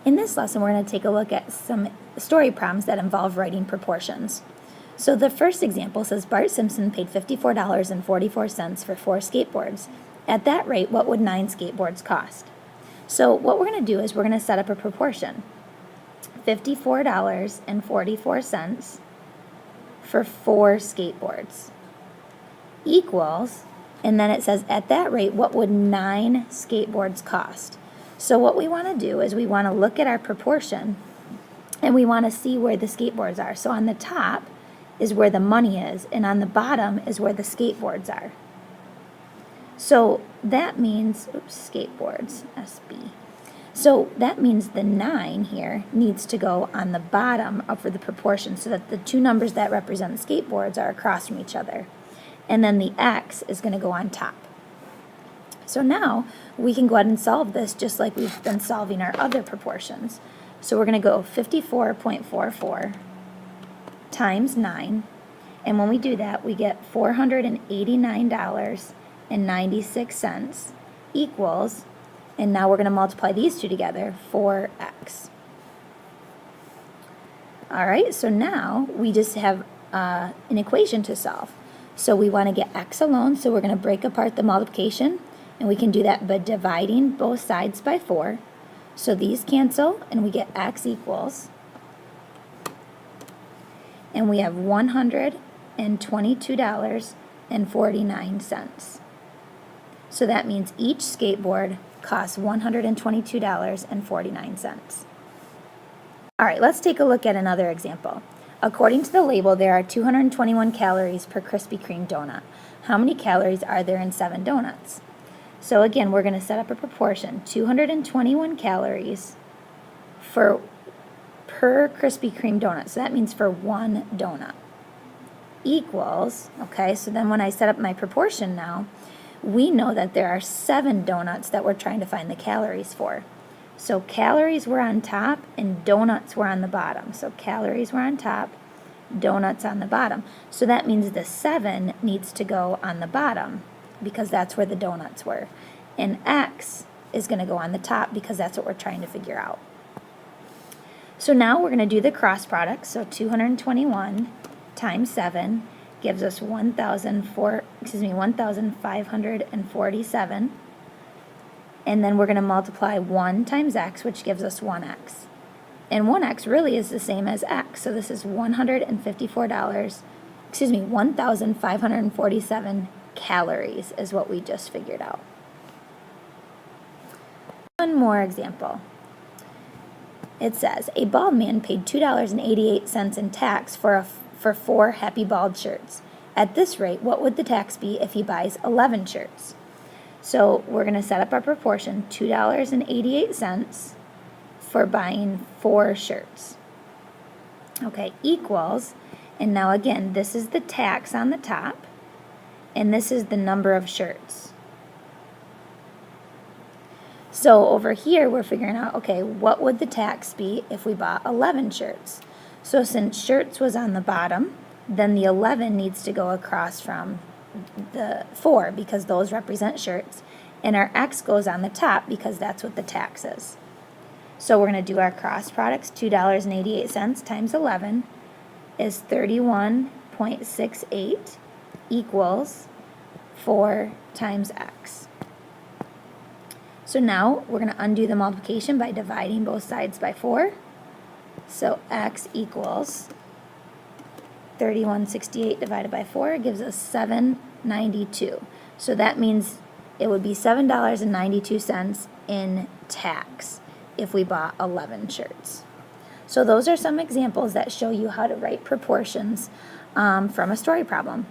In this lesson, we're going to take a look at some story problems that involve writing proportions. So the first example says Bart Simpson paid $54.44 for 4 skateboards. At that rate, what would 9 skateboards cost? So what we're going to do is we're going to set up a proportion. $54.44 for 4 skateboards equals, and then it says at that rate, what would 9 skateboards cost? So what we want to do is we want to look at our proportion and we want to see where the skateboards are. So on the top is where the money is, and on the bottom is where the skateboards are. So that means, skateboards, SB. So that means the 9 here needs to go on the bottom of the proportion so that the two numbers that represent skateboards are across from each other. And then the X is going to go on top. So now we can go ahead and solve this just like we've been solving our other proportions. So we're going to go 54.44 times 9. And when we do that, we get $489.96 equals, and now we're going to multiply these two together, 4x. All right, so now we just have an equation to solve. So we want to get x alone, so we're going to break apart the multiplication, and we can do that by dividing both sides by 4. So these cancel, and we get x equals, and we have $122.49. So that means each skateboard costs $122.49. All right, let's take a look at another example. According to the label, there are 221 calories per Krispy Kreme donut. How many calories are there in 7 donuts? So again, we're going to set up a proportion. 221 calories per Krispy Kreme donut. So that means for 1 donut. Equals, okay, so then when I set up my proportion now, we know that there are 7 donuts that we're trying to find the calories for. So calories were on top and donuts were on the bottom. So calories were on top, donuts on the bottom. So that means the 7 needs to go on the bottom because that's where the donuts were. And X is going to go on the top because that's what we're trying to figure out. So now we're going to do the cross product. So 221 times 7 gives us 1,547. And then we're going to multiply 1 times x, which gives us 1x. And 1x really is the same as x. So this is $1,547 calories is what we just figured out. One more example. It says, a bald man paid $2.88 in tax for 4 Happy Bald shirts. At this rate, what would the tax be if he buys 11 shirts? So we're going to set up our proportion, $2.88 for buying 4 shirts. Okay, equals, and now again, this is the tax on the top, and this is the number of shirts. So over here, we're figuring out, okay, what would the tax be if we bought 11 shirts? So since shirts was on the bottom, then the 11 needs to go across from the 4 because those represent shirts, and our X goes on the top because that's what the tax is. So we're going to do our cross products. $2.88 times 11 is 31.68 equals 4 times X. So now we're going to undo the multiplication by dividing both sides by 4. So X equals 3168 divided by 4 gives us 792. So that means it would be $7.92 in tax if we bought 11 shirts. So those are some examples that show you how to write proportions from a story problem.